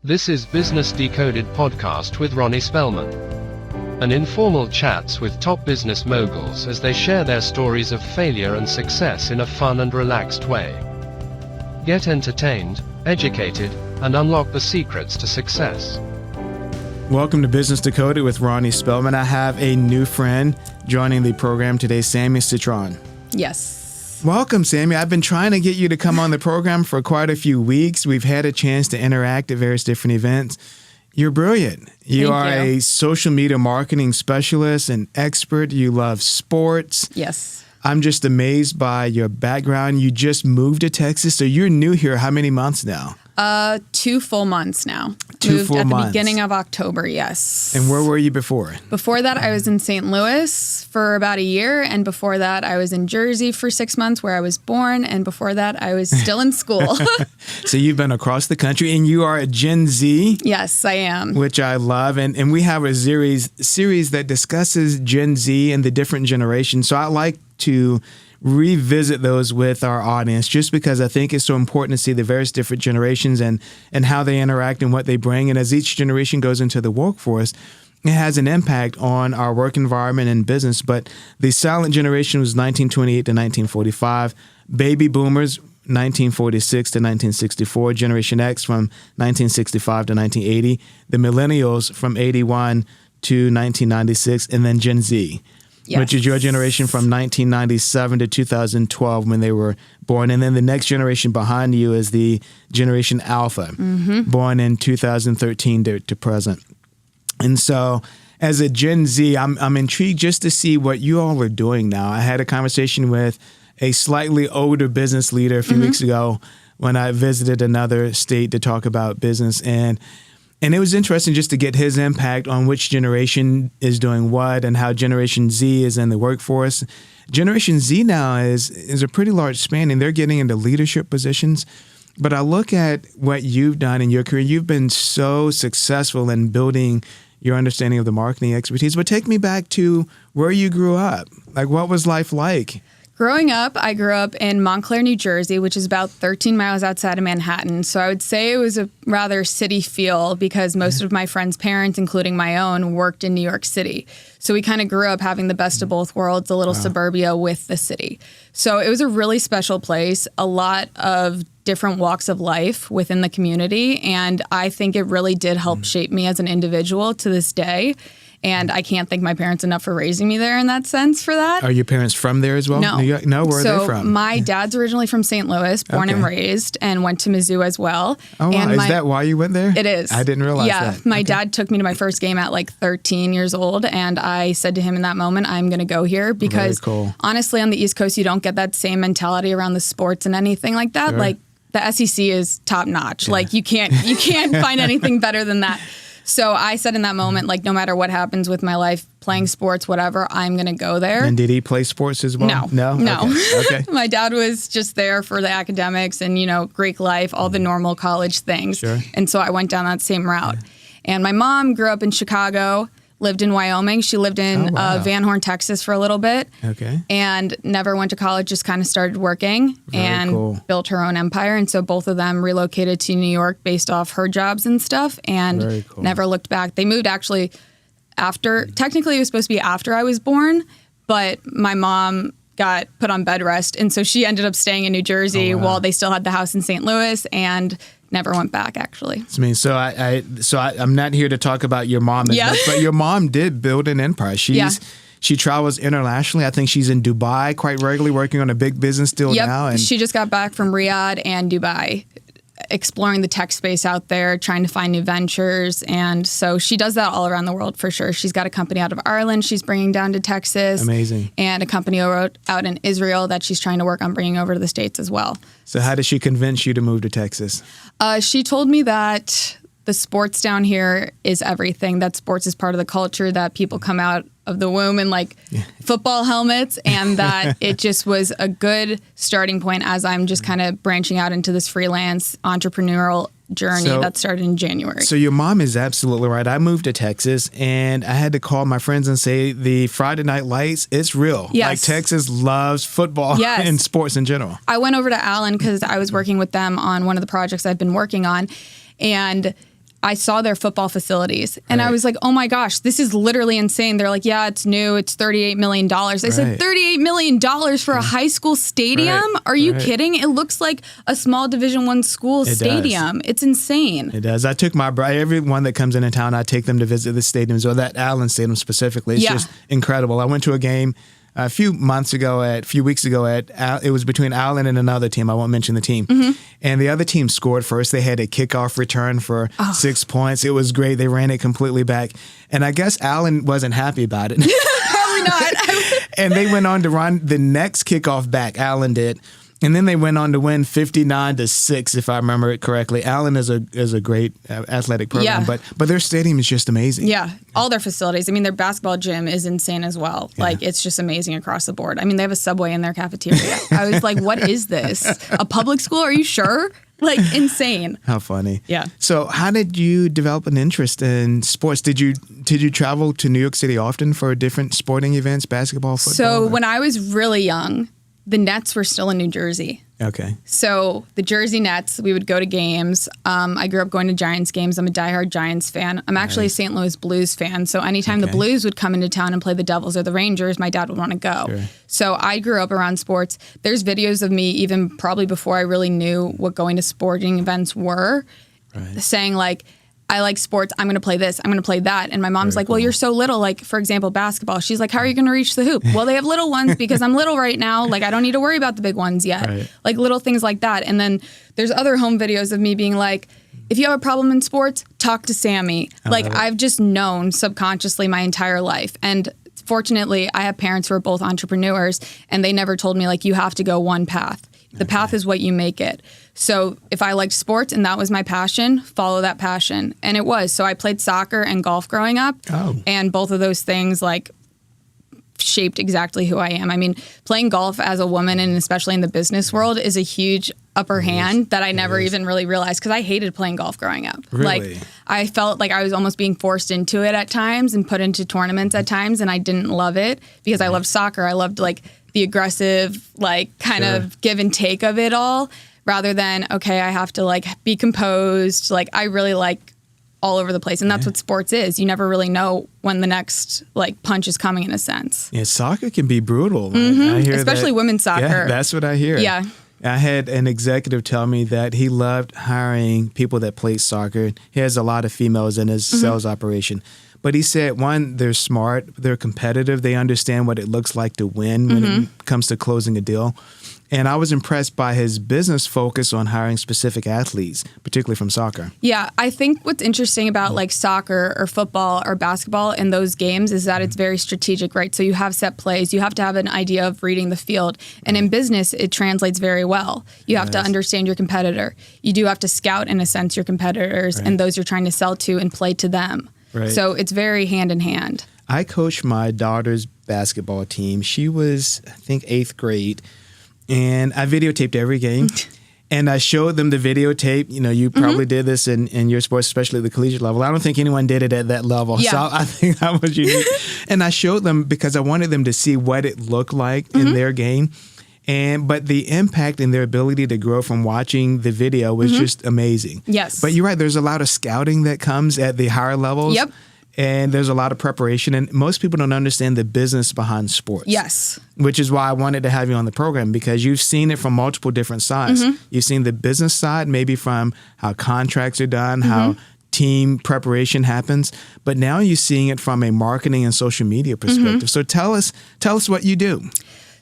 This is Business Decoded podcast with Ronnie Spellman. An informal chats with top business moguls as they share their stories of failure and success in a fun and relaxed way. Get entertained, educated, and unlock the secrets to success. Welcome to Business Decoded with Ronnie Spellman. I have a new friend joining the program today, Sammy Cytron. Yes. Welcome, Sammy. I've been trying to get you to come on the program for quite a few weeks. We've had a chance to interact at various different events. You're brilliant. You are a social media marketing specialist, an expert. You love sports. Yes. I'm just amazed by your background. You just moved to Texas, so you're new here. How many months now? 2 full months now. Moved at months. The beginning of October, yes. And where were you before? Before that, I was in St. Louis for about a year. And before that, I was in Jersey for 6 months where I was born. And before that, I was still in school. So you've been across the country and you are a Gen Z. Yes, I am. Which I love. And we have a series that discusses Gen Z and the different generations. So I like to revisit those with our audience just because I think it's so important to see the various different generations and how they interact and what they bring. And as each generation goes into the workforce, it has an impact on our work environment and business. But the silent generation was 1928 to 1945, baby boomers 1946 to 1964, Generation X from 1965 to 1980, the millennials from 81 to 1996, and then Gen Z. Yes. Which is your generation from 1997 to 2012 when they were born. And then the next generation behind you is the Generation Alpha, born in 2013 to present. And so as a Gen Z, I'm intrigued just to see what you all are doing now. I had a conversation with a slightly older business leader a few weeks ago when I visited another state to talk about business. And it was interesting just to get his impact on which generation is doing what and how Generation Z is in the workforce. Generation Z now is a pretty large span, and they're getting into leadership positions. But I look at what you've done in your career. You've been so successful in building your understanding of the marketing expertise. But take me back to where you grew up. Like, what was life like? Growing up, I grew up in Montclair, New Jersey, which is about 13 miles outside of Manhattan. So I would say it was a rather city feel because most of my friends' parents, including my own, worked in New York City. So we kind of grew up having the best of both worlds, a little suburbia with the city. So it was a really special place, a lot of different walks of life within the community. And I think it really did help shape me as an individual to this day. And I can't thank my parents enough for raising me there in that sense for that. Are your parents from there as well? No. New York? No, where are they from? So my dad's originally from St. Louis, born and raised, and went to Mizzou as well. Oh, wow. Is that why you went there? It is. I didn't realize that. Yeah. My dad took me to my first game at like 13 years old, and I said to him in that moment, I'm going to go here because honestly, on the East Coast, you don't get that same mentality around the sports and anything like that. Sure. Like the SEC is top notch. Yeah. Like you can't find anything better than that. So I said in that moment, like, no matter what happens with my life, playing sports, whatever, I'm going to go there. And did he play sports as well? No. Okay. My dad was just there for the academics and, Greek life, all the normal college things. Sure. And so I went down that same route. And my mom grew up in Chicago, lived in Wyoming. She lived in Van Horn, Texas for a little bit. Okay. And never went to college, just kind of started working built her own empire. And so both of them relocated to New York based off her jobs and stuff and never looked back. They moved actually technically it was supposed to be after I was born, but my mom got put on bed rest. And so she ended up staying in New Jersey while they still had the house in St. Louis and never went back, actually. I'm not here to talk about your mom as much, but your mom did build an empire. She travels internationally. I think she's in Dubai quite regularly, working on a big business deal now. And she just got back from Riyadh and Dubai, exploring the tech space out there, trying to find new ventures. And so she does that all around the world for sure. She's got a company out of Ireland she's bringing down to Texas. Amazing. And a company out in Israel that she's trying to work on bringing over to the States as well. So how did she convince you to move to Texas? She told me that the sports down here is everything, that sports is part of the culture, that people come out of the womb in football helmets, and that it just was a good starting point as I'm just kind of branching out into this freelance entrepreneurial journey that started in January. So your mom is absolutely right. I moved to Texas and I had to call my friends and say the Friday Night Lights, it's real. Yes. Like Texas loves football and sports in general. I went over to Allen because I was working with them on one of the projects I've been working on, and I saw their football facilities and I was like, oh my gosh, this is literally insane. They're like, yeah, it's new. It's $38 million. I said, $38 million for a high school stadium? Are you kidding? It looks like a small Division I school stadium. It's insane. It does. I took everyone that comes into town, I take them to visit the stadiums, or that Allen Stadium specifically. It's just incredible. I went to a game a few weeks ago it was between Allen and another team. I won't mention the team. And the other team scored first. They had a kickoff return for 6 points. It was great. They ran it completely back. And I guess Allen wasn't happy about it. Probably not. And they went on to run the next kickoff back. Allen did. And then they went on to win 59-6, if I remember it correctly. Allen is a great athletic program, but their stadium is just amazing. Yeah, all their facilities. I mean, their basketball gym is insane as well. Yeah. Like, it's just amazing across the board. I mean, they have a Subway in their cafeteria. I was like, what is this? A public school? Are you sure? Like, insane. How funny. Yeah. So how did you develop an interest in sports? Did you travel to New York City often for different sporting events, basketball, football? So when I was really young, the Nets were still in New Jersey. Okay. So the Jersey Nets, we would go to games. I grew up going to Giants games. I'm a diehard Giants fan. I'm actually a St. Louis Blues fan. So anytime the Blues would come into town and play the Devils or the Rangers, my dad would want to go. Sure. So I grew up around sports. There's videos of me even probably before I really knew what going to sporting events were, saying like, I like sports. I'm going to play this. I'm going to play that. And my mom's like, well, you're so little. Like, for example, basketball. She's like, how are you going to reach the hoop? Well, they have little ones because I'm little right now. Like, I don't need to worry about the big ones yet. Like, little things like that. And then there's other home videos of me being like, if you have a problem in sports, talk to Sammy. Like, I've just known subconsciously my entire life. And fortunately, I have parents who are both entrepreneurs, and they never told me, like, you have to go one path. The path is what you make it. So if I liked sports and that was my passion, follow that passion. And it was. So I played soccer and golf growing up. And both of those things like shaped exactly who I am. I mean, playing golf as a woman and especially in the business world is a huge upper hand that I never even really realized because I hated playing golf growing up. Really? Like I felt like I was almost being forced into it at times and put into tournaments at times, and I didn't love it because I loved soccer. I loved like the aggressive, like kind of give and take of it all rather than, okay, I have to like be composed. Like I really like all over the place. And that's what sports is. You never really know when the next like punch is coming in a sense. Yeah, soccer can be brutal. I hear especially women's soccer. Yeah, that's what I hear. Yeah. I had an executive tell me that he loved hiring people that played soccer. He has a lot of females in his sales operation. But he said, one, they're smart, they're competitive, they understand what it looks like to win when it comes to closing a deal. And I was impressed by his business focus on hiring specific athletes, particularly from soccer. Yeah, I think what's interesting about like soccer or football or basketball in those games is that it's very strategic, right? So you have set plays. You have to have an idea of reading the field. And in business, it translates very well. You have to understand your competitor. You do have to scout, in a sense, your competitors and those you're trying to sell to and play to them. Right. So it's very hand in hand. I coached my daughter's basketball team. She was, I think, 8th grade. And I videotaped every game. And I showed them the videotape. You know, you probably did this in your sports, especially at the collegiate level. I don't think anyone did it at that level. Yeah. So I think that was unique. And I showed them because I wanted them to see what it looked like in their game. But the impact and their ability to grow from watching the video was just amazing. Yes. But you're right. There's a lot of scouting that comes at the higher levels. Yep. And there's a lot of preparation. And most people don't understand the business behind sports. Yes. Which is why I wanted to have you on the program, because you've seen it from multiple different sides. You've seen the business side, maybe from how contracts are done, how team preparation happens. But now you're seeing it from a marketing and social media perspective. So tell us what you do.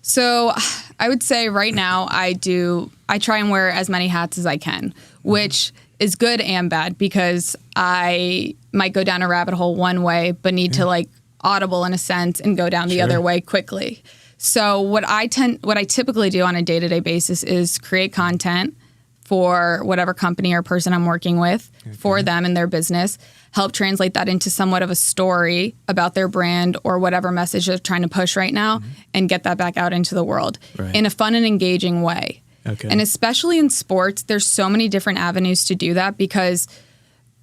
So I would say right now I try and wear as many hats as I can, which is good and bad because I might go down a rabbit hole one way, but need to like audible in a sense and go down the other way quickly. So what I typically do on a day-to-day basis is create content for whatever company or person I'm working with for them and their business, help translate that into somewhat of a story about their brand or whatever message they're trying to push right now and get that back out into the world in a fun and engaging way. Okay. And especially in sports, there's so many different avenues to do that because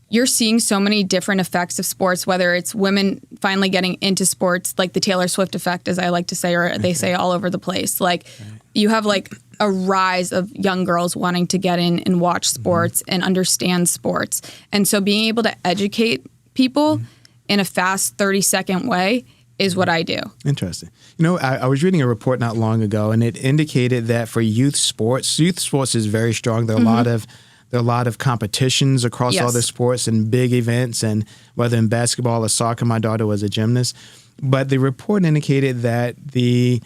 you're seeing so many different effects of sports, whether it's women finally getting into sports, like the Taylor Swift effect, as I like to say, or they say all over the place. Like you have like a rise of young girls wanting to get in and watch sports and understand sports. And so being able to educate people in a fast 30-second way is what I do. Interesting. I was reading a report not long ago, and it indicated that for youth sports is very strong. There are a lot of competitions across all the sports and big events, and whether in basketball or soccer, my daughter was a gymnast. But the report indicated that the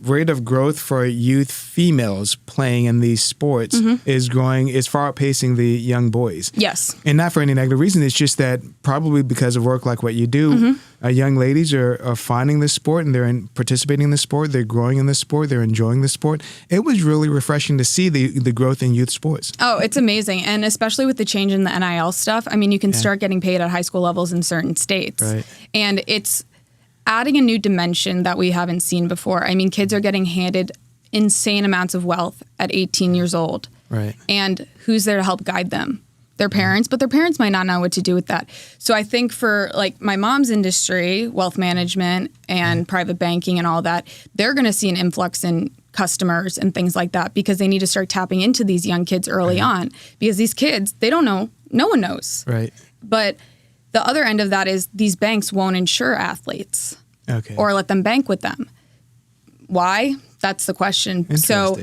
rate of growth for youth females playing in these sports is far outpacing the young boys. Yes. And not for any negative reason. It's just that probably because of work like what you do, young ladies are finding this sport and they're participating in the sport. They're growing in the sport. They're enjoying the sport. It was really refreshing to see the growth in youth sports. Oh, it's amazing. And especially with the change in the NIL stuff, I mean, you can start getting paid at high school levels in certain states. Right. And it's adding a new dimension that we haven't seen before. I mean, kids are getting handed insane amounts of wealth at 18 years old. Right. And who's there to help guide them? Their parents, but their parents might not know what to do with that. So I think for like my mom's industry, wealth management and private banking and all that, they're going to see an influx in customers and things like that because they need to start tapping into these young kids early on because these kids, they don't know. No one knows. Right. But the other end of that is these banks won't insure athletes or let them bank with them. Why? That's the question. So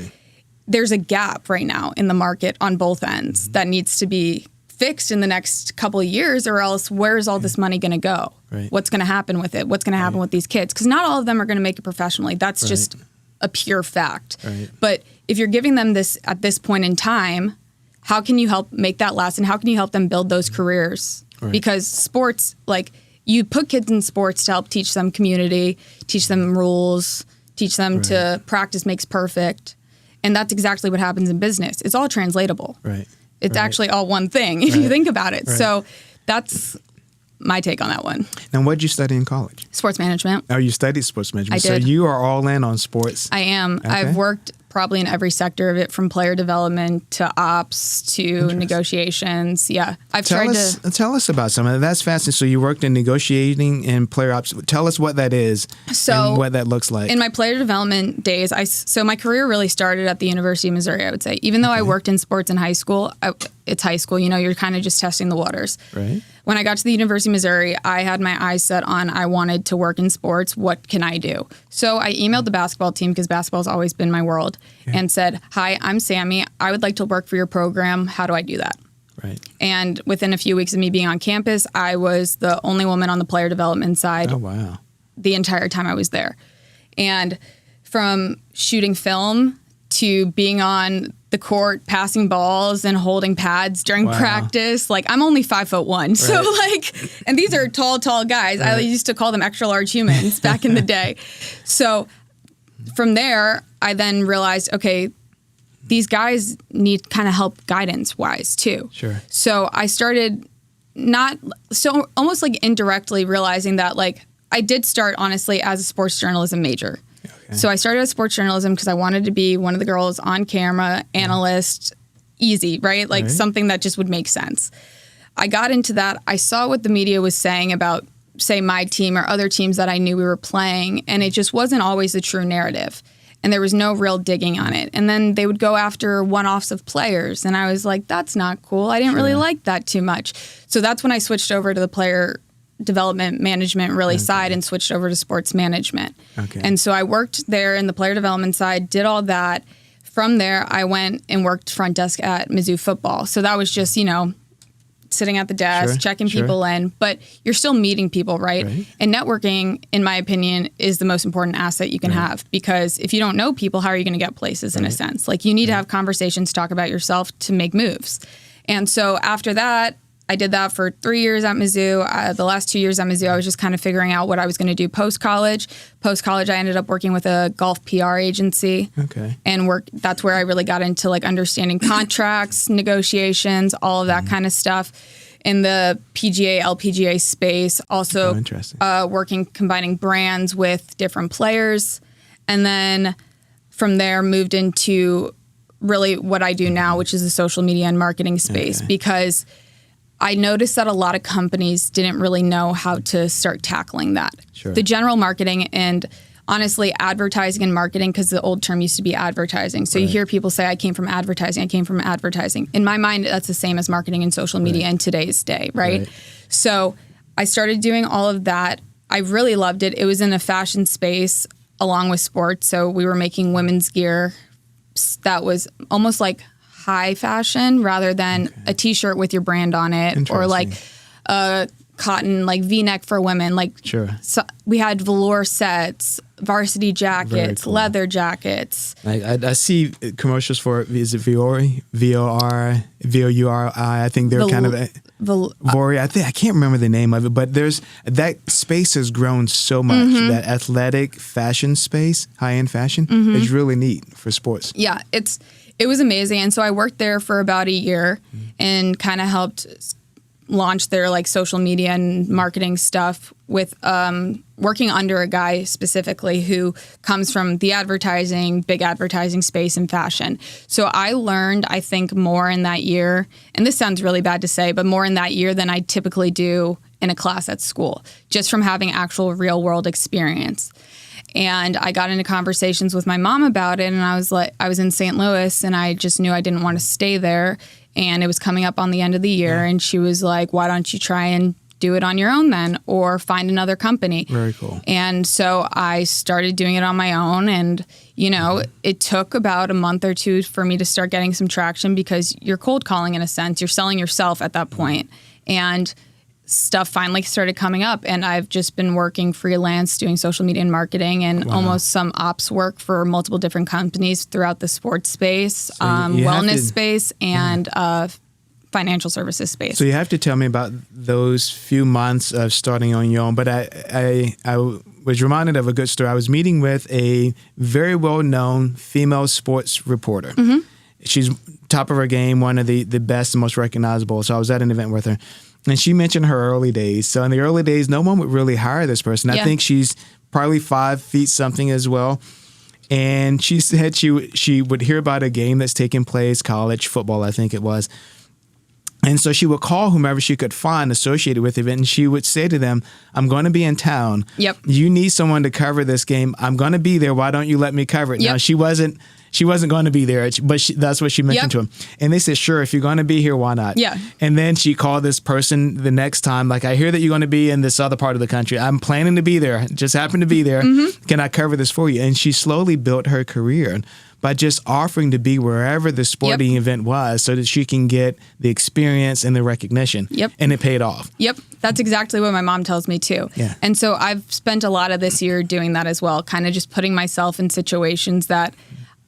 there's a gap right now in the market on both ends that needs to be fixed in the next couple of years, or else where's all this money going to go? Right. What's going to happen with it? What's going to happen with these kids? Because not all of them are going to make it professionally. That's just a pure fact. Right. But if you're giving them this at this point in time, how can you help make that last? And how can you help them build those careers? Right. Because sports, like you put kids in sports to help teach them community, teach them rules, teach them to practice makes perfect. And that's exactly what happens in business. It's all translatable. Right. It's actually all one thing if you think about it. So that's my take on that one. Now, what did you study in college? Sports management. Oh, you studied sports management. I did. So you are all in on sports. I am. Okay. I've worked probably in every sector of it, from player development to ops to negotiations. Yeah. Tell us about some of that. That's fascinating. So you worked in negotiating and player ops. Tell us what that is and what that looks like. In my player development days, so my career really started at the University of Missouri, I would say. Even though I worked in sports in high school, it's high school, you're kind of just testing the waters. Right. When I got to the University of Missouri, I had my eyes set on I wanted to work in sports. What can I do? So I emailed the basketball team, because basketball's always been my world, and said, "Hi, I'm Sammy. I would like to work for your program. How do I do that?" Right. And within a few weeks of me being on campus, I was the only woman on the player development side. Oh, wow. The entire time I was there. And from shooting film to being on the court, passing balls and holding pads during practice. Like, I'm only 5'1". So and these are tall guys. I used to call them extra large humans back in the day. So from there, I then realized, okay, these guys need kind of help guidance wise too. Sure. So I started almost like indirectly realizing that, like, I did start honestly as a sports journalism major. Okay. So I started as sports journalism because I wanted to be one of the girls on camera, analyst, easy, right? Like something that just would make sense. I got into that. I saw what the media was saying about, say, my team or other teams that I knew we were playing, and it just wasn't always the true narrative. And there was no real digging on it. And then they would go after one-offs of players, and I was like, that's not cool. I didn't really like that too much. So that's when I switched over to the player development management side and switched over to sports management. Okay. And so I worked there in the player development side, did all that. From there, I went and worked front desk at Mizzou football. So that was just, sitting at the desk, checking people in, but you're still meeting people, right? And networking, in my opinion, is the most important asset you can have, because if you don't know people, how are you going to get places in a sense? Like, you need to have conversations, talk about yourself to make moves. And so after that, I did that for 3 years at Mizzou. The last 2 years at Mizzou, I was just kind of figuring out what I was going to do post-college. Post-college, I ended up working with a golf PR agency. Okay. And that's where I really got into, like, understanding contracts, negotiations, all of that kind of stuff in the PGA, LPGA space. Also combining brands with different players. And then from there, moved into really what I do now, which is the social media and marketing space, because I noticed that a lot of companies didn't really know how to start tackling that. Sure. The general marketing and honestly advertising and marketing, because the old term used to be advertising. So you hear people say, I came from advertising. In my mind, that's the same as marketing and social media in today's day, right? So I started doing all of that. I really loved it. It was in a fashion space along with sports. So we were making women's gear that was almost like high fashion rather than a t-shirt with your brand on it, or like a cotton like V-neck for women. Like so we had velour sets, varsity jackets, leather jackets. I see commercials for, is it Viori? V-O-R, V-O-U-R-I? I think they're kind of Vori. I can't remember the name of it, but that space has grown so much. That athletic fashion space, high-end fashion, is really neat for sports. Yeah, it was amazing. And so I worked there for about a year and kind of helped launch their like social media and marketing stuff with working under a guy specifically who comes from the big advertising space and fashion. So I learned, I think, more in that year, and this sounds really bad to say, but more in that year than I typically do in a class at school, just from having actual real world experience. And I got into conversations with my mom about it, and I was in St. Louis, and I just knew I didn't want to stay there. And it was coming up on the end of the year, and she was like, why don't you try and do it on your own then, or find another company? Very cool. And so I started doing it on my own, and, it took about a month or two for me to start getting some traction, because you're cold calling in a sense. You're selling yourself at that point. And stuff finally started coming up, and I've just been working freelance doing social media and marketing and almost some ops work for multiple different companies throughout the sports space, wellness space, and financial services space. So you have to tell me about those few months of starting on your own. But I was reminded of a good story. I was meeting with a very well-known female sports reporter. She's top of her game, one of the best and most recognizable. So I was at an event with her. And she mentioned her early days. So in the early days, no one would really hire this person. I think she's probably 5 feet something as well. And she said she would hear about a game that's taking place, college football, I think it was. And so she would call whomever she could find associated with the event, and she would say to them, I'm going to be in town. You need someone to cover this game. I'm going to be there. Why don't you let me cover it? Now, she wasn't going to be there, but that's what she mentioned to him. And they said, sure, if you're going to be here, why not? And then she called this person the next time, like, I hear that you're going to be in this other part of the country. I'm planning to be there. Just happen to be there. Can I cover this for you? And she slowly built her career by just offering to be wherever the sporting event was so that she can get the experience and the recognition. And it paid off. That's exactly what my mom tells me too. And so I've spent a lot of this year doing that as well, kind of just putting myself in situations that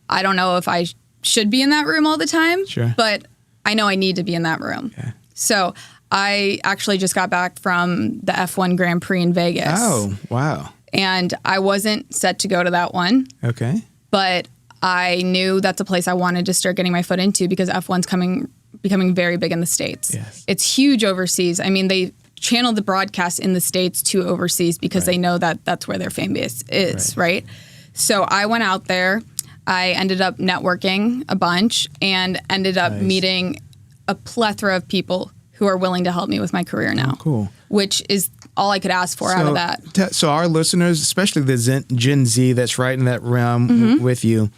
I don't know if I should be in that room all the time, but I know I need to be in that room. So I actually just got back from the F1 Grand Prix in Vegas. Oh, wow. And I wasn't set to go to that one. But I knew that's a place I wanted to start getting my foot into, because F1's becoming very big in the States. It's huge overseas. I mean, they channel the broadcast in the States to overseas because they know that that's where their fan base is, right? So I went out there. I ended up networking a bunch and ended up meeting a plethora of people who are willing to help me with my career now. Which is all I could ask for out of that. So our listeners, especially the Gen Z that's right in that realm with you,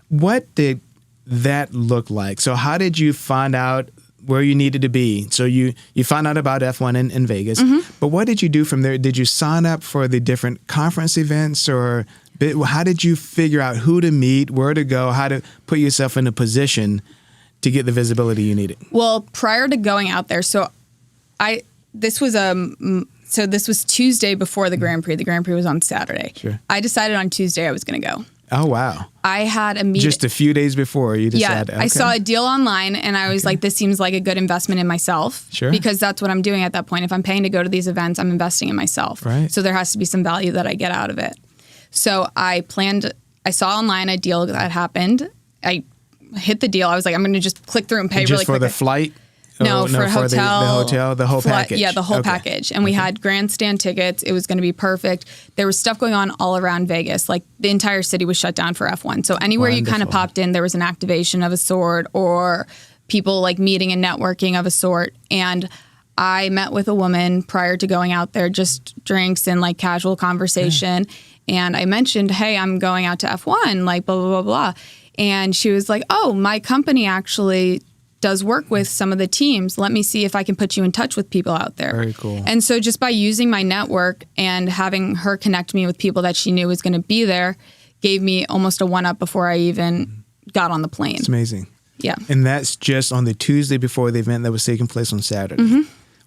what did that look like? So how did you find out where you needed to be? So you found out about F1 in Vegas, but what did you do from there? Did you sign up for the different conference events, or how did you figure out who to meet, where to go, how to put yourself in a position to get the visibility you needed? Well, prior to going out there, this was Tuesday before the Grand Prix. The Grand Prix was on Saturday. I decided on Tuesday I was going to go. Oh, wow. I had a meeting. Just a few days before you decided. I saw a deal online, and I was like, this seems like a good investment in myself. Because that's what I'm doing at that point. If I'm paying to go to these events, I'm investing in myself. So there has to be some value that I get out of it. So I saw online a deal that happened. I hit the deal. I was like, I'm going to just click through and pay really quick. Just for the flight? No, for hotel. The whole package. Yeah, the whole package. And we had grandstand tickets. It was going to be perfect. There was stuff going on all around Vegas. Like, the entire city was shut down for F1. So anywhere you kind of popped in, there was an activation of a sort, or people like meeting and networking of a sort. And I met with a woman prior to going out there, just drinks and like casual conversation. And I mentioned, hey, I'm going out to F1, like blah, blah, blah, blah. And she was like, oh, my company actually does work with some of the teams. Let me see if I can put you in touch with people out there. Very cool. And so just by using my network and having her connect me with people that she knew was going to be there gave me almost a one-up before I even got on the plane. It's amazing. Yeah. And that's just on the Tuesday before the event that was taking place on Saturday. Mm-hmm.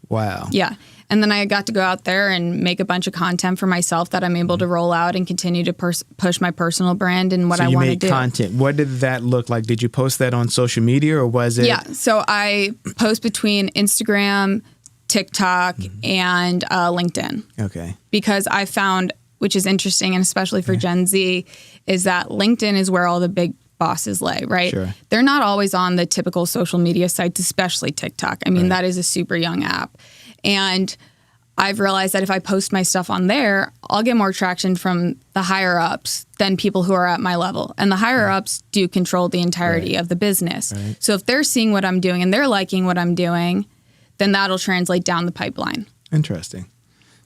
Wow. Yeah. And then I got to go out there and make a bunch of content for myself that I'm able to roll out and continue to push my personal brand and what I want to do. So you made content. What did that look like? Did you post that on social media or was it? Yeah. So I post between Instagram, TikTok, and LinkedIn. Okay. Because I found, which is interesting, and especially for Gen Z, is that LinkedIn is where all the big bosses lay, right? Sure. They're not always on the typical social media sites, especially TikTok. I mean, that is a super young app. And I've realized that if I post my stuff on there, I'll get more traction from the higher ups than people who are at my level. And the higher ups do control the entirety of the business. Right. So if they're seeing what I'm doing and they're liking what I'm doing, then that'll translate down the pipeline. Interesting.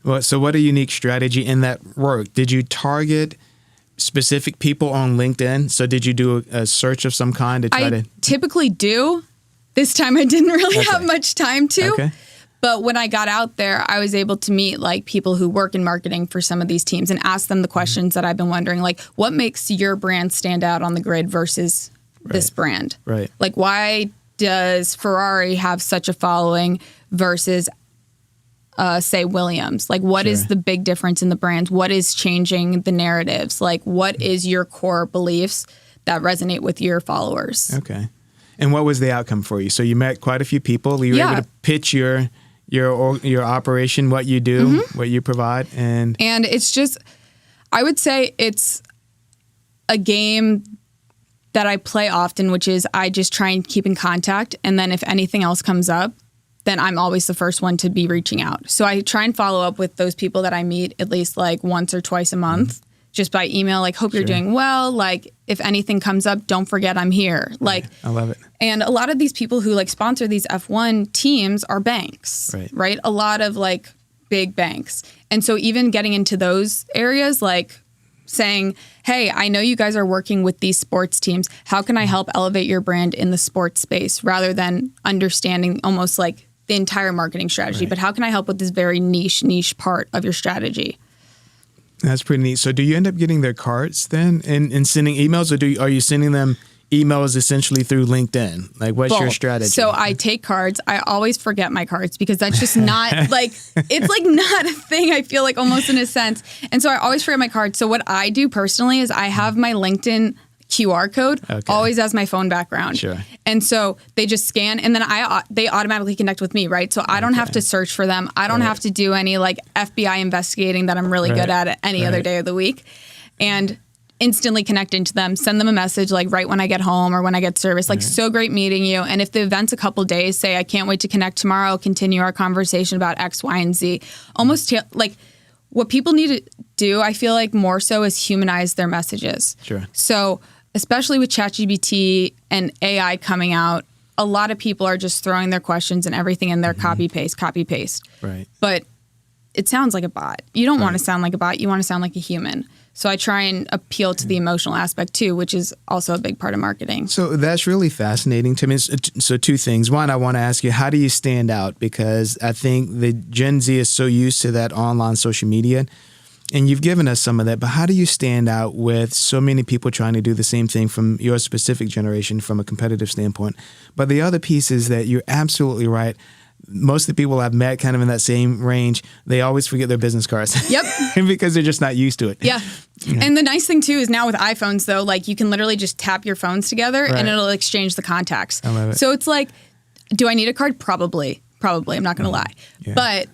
Well, so what a unique strategy in that work. Did you target specific people on LinkedIn? So did you do a search of some kind to try to? I typically do. This time I didn't really have much time to. Okay. But when I got out there, I was able to meet like people who work in marketing for some of these teams and ask them the questions that I've been wondering, like what makes your brand stand out on the grid versus this brand? Right. Like why does Ferrari have such a following versus say Williams? Like what is the big difference in the brands? What is changing the narratives? Like what is your core beliefs that resonate with your followers? Okay. And what was the outcome for you? So you met quite a few people. You were able to pitch your operation, what you do, what you provide, and it's just, I would say it's a game that I play often, which is I just try and keep in contact, and then if anything else comes up, then I'm always the first one to be reaching out. So I try and follow up with those people that I meet at least like once or twice a month, just by email, like, hope you're doing well. Like, if anything comes up, don't forget I'm here. Like, I love it. And a lot of these people who like sponsor these F1 teams are banks, right? A lot of like big banks. And so even getting into those areas, like saying, hey, I know you guys are working with these sports teams. How can I help elevate your brand in the sports space, rather than understanding almost like the entire marketing strategy, but how can I help with this very niche part of your strategy? That's pretty neat. So do you end up getting their cards then and sending emails, or are you sending them emails essentially through LinkedIn? Like, what's your strategy? So I take cards. I always forget my cards because that's just not like, it's like not a thing, I feel like, almost in a sense. And so I always forget my cards. So what I do personally is I have my LinkedIn QR code always as my phone background. Sure. And so they just scan, and then they automatically connect with me, right? So I don't have to search for them. I don't have to do any like FBI investigating that I'm really good at any other day of the week. And instantly connect into them, send them a message like right when I get home or when I get service, like so great meeting you. And if the event's a couple days, say I can't wait to connect tomorrow, continue our conversation about X, Y, and Z. Almost like what people need to do, I feel like more so, is humanize their messages. Sure. So especially with ChatGPT and AI coming out, a lot of people are just throwing their questions and everything in there, copy paste. Right. But it sounds like a bot. You don't want to sound like a bot. You want to sound like a human. So I try and appeal to the emotional aspect too, which is also a big part of marketing. So that's really fascinating to me. So two things. One, I want to ask you, how do you stand out? Because I think the Gen Z is so used to that online social media, and you've given us some of that, but how do you stand out with so many people trying to do the same thing from your specific generation from a competitive standpoint? But the other piece is that you're absolutely right. Most of the people I've met kind of in that same range, they always forget their business cards. Yep. Because they're just not used to it. Yeah. And the nice thing too is now with iPhones though, like you can literally just tap your phones together and it'll exchange the contacts. I love it. So it's like, do I need a card? Probably. I'm not going to lie. Yeah. But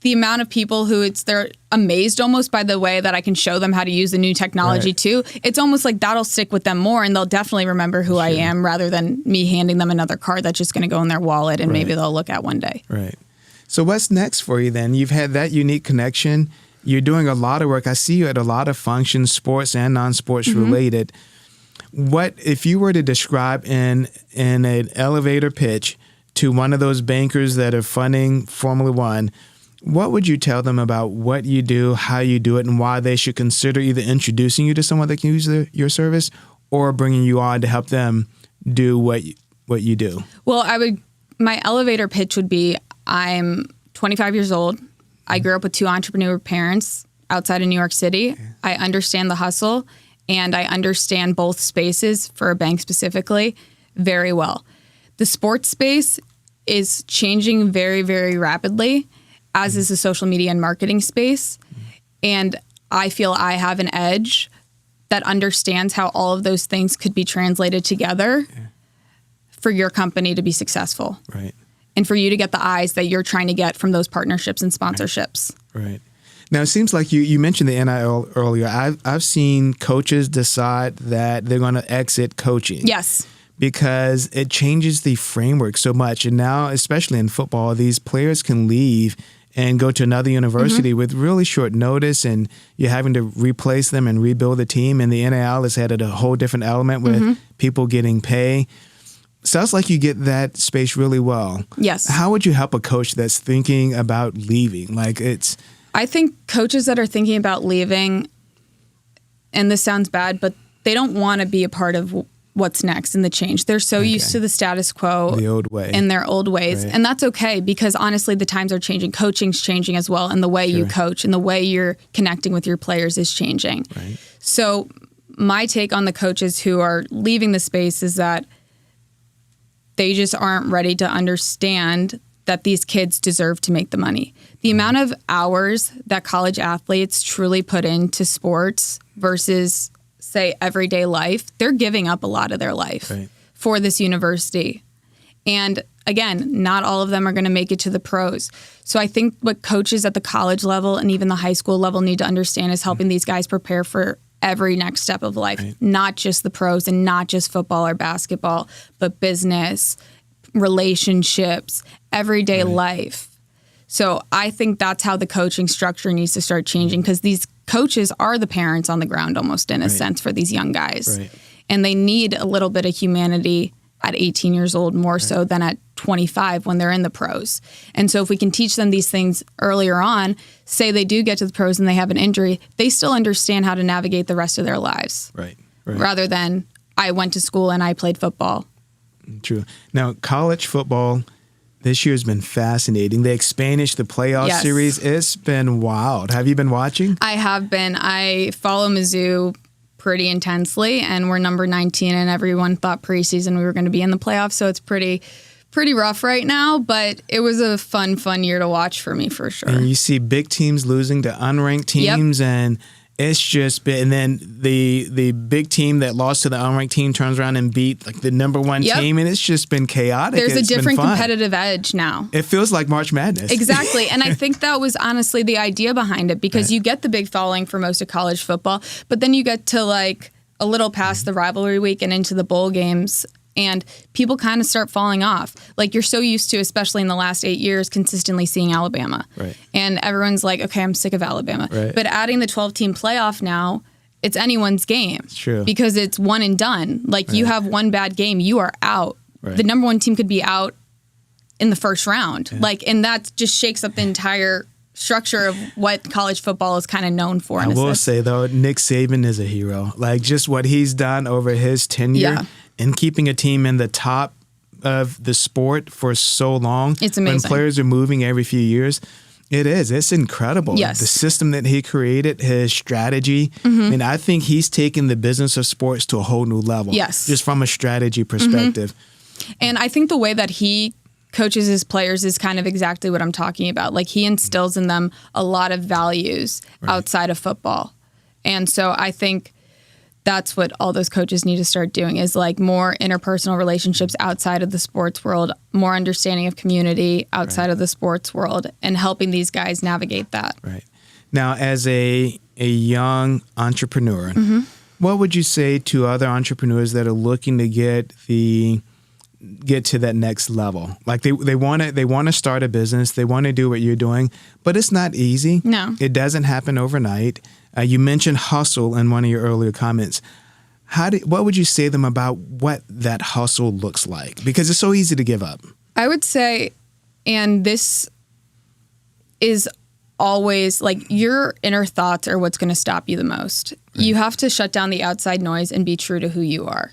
the amount of people who they're amazed almost by the way that I can show them how to use the new technology too. It's almost like that'll stick with them more, and they'll definitely remember who I am, rather than me handing them another card that's just going to go in their wallet and maybe they'll look at one day. Right. So what's next for you then? You've had that unique connection. You're doing a lot of work. I see you at a lot of functions, sports and non-sports related. What, if you were to describe in an elevator pitch to one of those bankers that are funding Formula One, What would you tell them about what you do, how you do it, and why they should consider either introducing you to someone that can use your service or bringing you on to help them do what you do? Well, my elevator pitch would be, I'm 25 years old. I grew up with 2 entrepreneur parents outside of New York City. Okay. I understand the hustle, and I understand both spaces, for a bank specifically, very well. The sports space is changing very, very rapidly, as is the social media and marketing space. And I feel I have an edge that understands how all of those things could be translated together for your company to be successful. Right. And for you to get the eyes that you're trying to get from those partnerships and sponsorships. Right. Now, it seems like you mentioned the NIL earlier. I've seen coaches decide that they're going to exit coaching. Yes. Because it changes the framework so much. And now, especially in football, these players can leave and go to another university with really short notice, and you're having to replace them and rebuild the team. And the NIL has added a whole different element with people getting pay. Sounds like you get that space really well. Yes. How would you help a coach that's thinking about leaving? I think coaches that are thinking about leaving, and this sounds bad, but they don't want to be a part of what's next in the change. They're so used to the status quo, the old way, in their old ways. Right. And that's okay, because honestly, the times are changing. Coaching's changing as well. And the way you coach and the way you're connecting with your players is changing. Right. So my take on the coaches who are leaving the space is that they just aren't ready to understand that these kids deserve to make the money. The amount of hours that college athletes truly put into sports versus, say, everyday life, they're giving up a lot of their life for this university. And again, not all of them are going to make it to the pros. So I think what coaches at the college level and even the high school level need to understand is helping these guys prepare for every next step of life, not just the pros and not just football or basketball, but business, relationships, everyday life. So I think that's how the coaching structure needs to start changing, because these coaches are the parents on the ground almost, in a sense, for these young guys. Right. And they need a little bit of humanity at 18 years old, more so than at 25 when they're in the pros. And so if we can teach them these things earlier on, say they do get to the pros and they have an injury, they still understand how to navigate the rest of their lives. Right. Rather than, I went to school and I played football. True. Now, college football this year has been fascinating. They expanded the playoff series. It's been wild. Have you been watching? I have been. I follow Mizzou pretty intensely, and we're number 19, and everyone thought preseason we were going to be in the playoffs, so it's pretty rough right now, but it was a fun year to watch for me, for sure. And you see big teams losing to unranked teams, and it's just been, and then the big team that lost to the unranked team turns around and beat like the number one team, and it's just been chaotic. There's a different competitive edge now. It feels like March Madness. Exactly, and I think that was honestly the idea behind it, because you get the big following for most of college football, but then you get to like a little past the rivalry week and into the bowl games, and people kind of start falling off. Like, you're so used to, especially in the last 8 years, consistently seeing Alabama. Right. And everyone's like, okay, I'm sick of Alabama. Right. But adding the 12-team playoff now, it's anyone's game. It's true. Because it's one and done. Like, you have one bad game, you are out. Right. The number one team could be out in the first round. Yeah. Like, and that just shakes up the entire structure of what college football is kind of known for. I will say, though, Nick Saban is a hero. Like, just what he's done over his tenure. Yeah. And keeping a team in the top of the sport for so long. It's amazing. When players are moving every few years. It's incredible. Yes. The system that he created, his strategy. And I think he's taken the business of sports to a whole new level. Yes. Just from a strategy perspective. And I think the way that he coaches his players is kind of exactly what I'm talking about. Like, he instills in them a lot of values outside of football. And so I think that's what all those coaches need to start doing, is like more interpersonal relationships outside of the sports world, more understanding of community outside of the sports world, and helping these guys navigate that. Right. Now, as a young entrepreneur, what would you say to other entrepreneurs that are looking to get to that next level? Like, they want to start a business, they want to do what you're doing, but it's not easy. No. It doesn't happen overnight. You mentioned hustle in one of your earlier comments. What would you say to them about what that hustle looks like? Because it's so easy to give up. I would say, and this is always like your inner thoughts are what's going to stop you the most. Right. You have to shut down the outside noise and be true to who you are,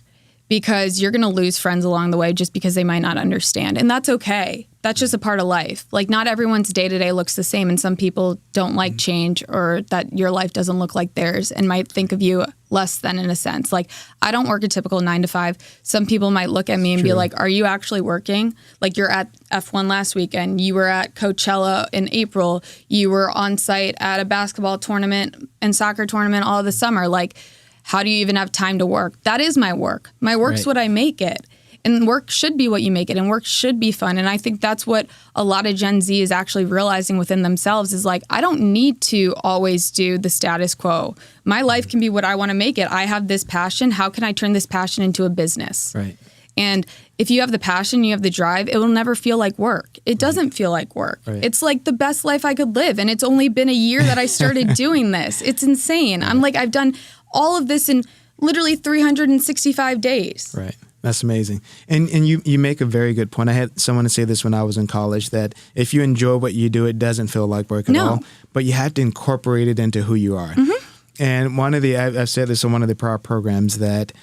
because you're going to lose friends along the way just because they might not understand. And that's okay. That's just a part of life. Like, not everyone's day-to-day looks the same, and some people don't like change, or that your life doesn't look like theirs and might think of you less than, in a sense. Like, I don't work a typical 9 to 5. Some people might look at me and be like, are you actually working? Like, you're at F1 last weekend. You were at Coachella in April. You were on site at a basketball tournament and soccer tournament all of the summer. Like, how do you even have time to work? That is my work. My work's what I make it. And work should be what you make it, and work should be fun. And I think that's what a lot of Gen Z is actually realizing within themselves is like, I don't need to always do the status quo. My life can be what I want to make it. I have this passion. How can I turn this passion into a business? Right. And if you have the passion, you have the drive, it will never feel like work. It doesn't feel like work. Right. It's like the best life I could live. And it's only been a year that I started doing this. It's insane. I'm like, I've done all of this in literally 365 days. Right. That's amazing. And you make a very good point. I had someone say this when I was in college, that if you enjoy what you do, it doesn't feel like work at all. But you have to incorporate it into who you are. Mm-hmm. And I've said this on one of the prior programs, that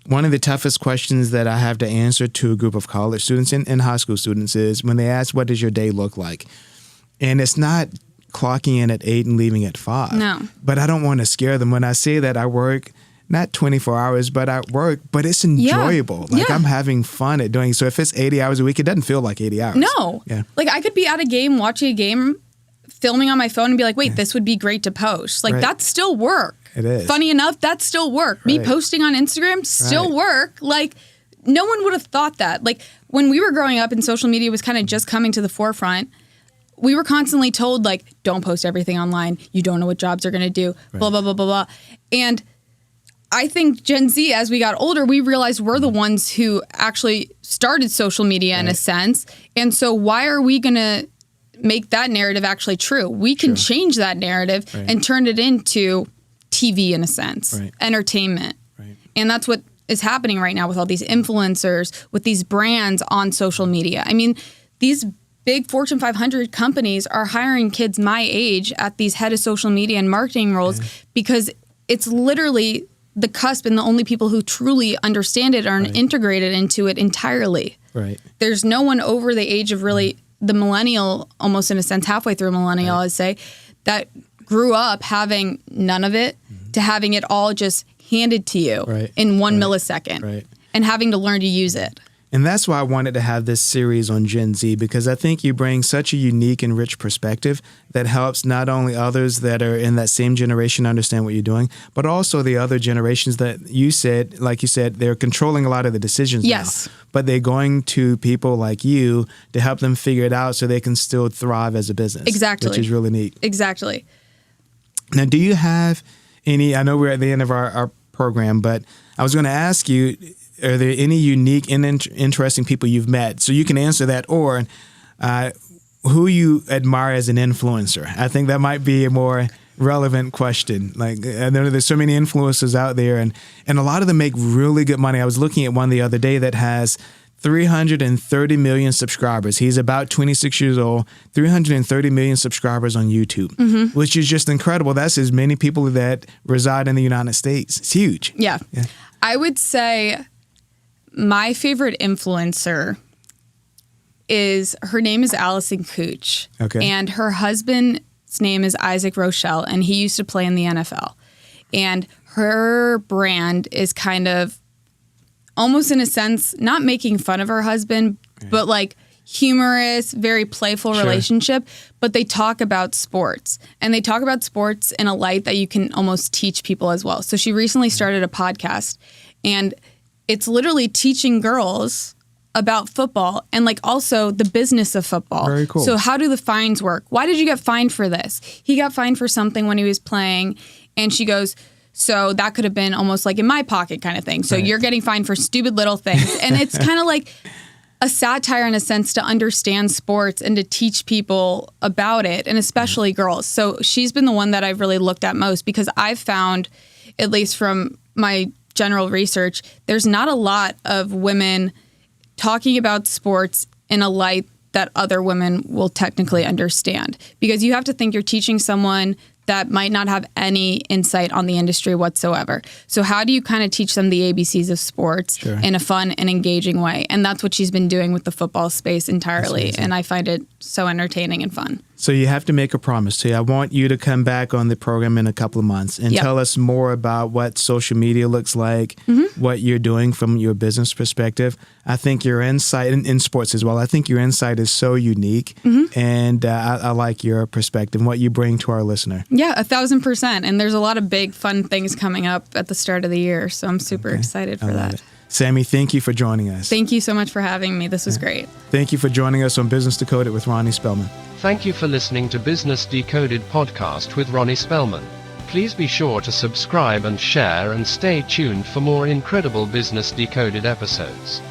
one of the toughest questions that I have to answer to a group of college students and high school students is when they ask, what does your day look like? And it's not clocking in at 8 and leaving at 5. No. But I don't want to scare them. When I say that I work not 24 hours, but I work, but it's enjoyable. Yeah. Like, I'm having fun at doing it. So if it's 80 hours a week, it doesn't feel like 80 hours. No. Yeah. Like, I could be at a game, watching a game, filming on my phone and be like, wait, this would be great to post. Like, that's still work. It is. Funny enough, that's still work. Me posting on Instagram, still work. Like, no one would have thought that. Like, when we were growing up and social media was kind of just coming to the forefront, we were constantly told, like, don't post everything online. You don't know what jobs are going to do, blah, blah, blah, blah, blah. And I think Gen Z, as we got older, we realized we're the ones who actually started social media in a sense. And so why are we going to make that narrative actually true? We can change that narrative and turn it into TV in a sense, entertainment. And that's what is happening right now with all these influencers, with these brands on social media. I mean, these big Fortune 500 companies are hiring kids my age at these head of social media and marketing roles because it's literally the cusp, and the only people who truly understand it are integrated into it entirely. Right. There's no one over the age of really the millennial, almost in a sense, halfway through millennial, I'd say, that grew up having none of it to having it all just handed to you in 1 millisecond and having to learn to use it. And that's why I wanted to have this series on Gen Z, because I think you bring such a unique and rich perspective that helps not only others that are in that same generation understand what you're doing, but also the other generations that you said, like you said, they're controlling a lot of the decisions now. But they're going to people like you to help them figure it out so they can still thrive as a business. Exactly. Which is really neat. Exactly. Now, do you have any, I know we're at the end of our program, but I was going to ask you, are there any unique and interesting people you've met? So you can answer that, or who you admire as an influencer. I think that might be a more relevant question. Like, I know there's so many influencers out there, and a lot of them make really good money. I was looking at one the other day that has 330 million subscribers. He's about 26 years old, 330 million subscribers on YouTube, which is just incredible. That's as many people that reside in the United States. It's huge. Yeah. I would say my favorite influencer her name is Allison Cooch. Okay. And her husband's name is Isaac Rochelle, and he used to play in the NFL. And her brand is kind of almost in a sense, not making fun of her husband, but like humorous, very playful relationship. But they talk about sports, and they talk about sports in a light that you can almost teach people as well. So she recently started a podcast, and it's literally teaching girls about football and like also the business of football. Very cool. So how do the fines work? Why did you get fined for this? He got fined for something when he was playing, and she goes, so that could have been almost like in my pocket kind of thing. So you're getting fined for stupid little things. And it's kind of like a satire in a sense to understand sports and to teach people about it, and especially girls. So she's been the one that I've really looked at most, because I've found, at least from my general research, there's not a lot of women talking about sports in a light that other women will technically understand. Because you have to think you're teaching someone that might not have any insight on the industry whatsoever. So how do you kind of teach them the ABCs of sports in a fun and engaging way? And that's what she's been doing with the football space entirely. And I find it so entertaining and fun. So you have to make a promise to you. I want you to come back on the program in a couple of months and tell us more about what social media looks like, what you're doing from your business perspective. I think your insight in sports as well. I think your insight is so unique, and I like your perspective and what you bring to our listener. Yeah, 1,000%. And there's a lot of big, fun things coming up at the start of the year. So I'm super excited for that. Sammy, thank you for joining us. Thank you so much for having me. This was great. Thank you for joining us on Business Decoded with Ronnie Spellman. Thank you for listening to Business Decoded podcast with Ronnie Spellman. Please be sure to subscribe and share and stay tuned for more incredible Business Decoded episodes.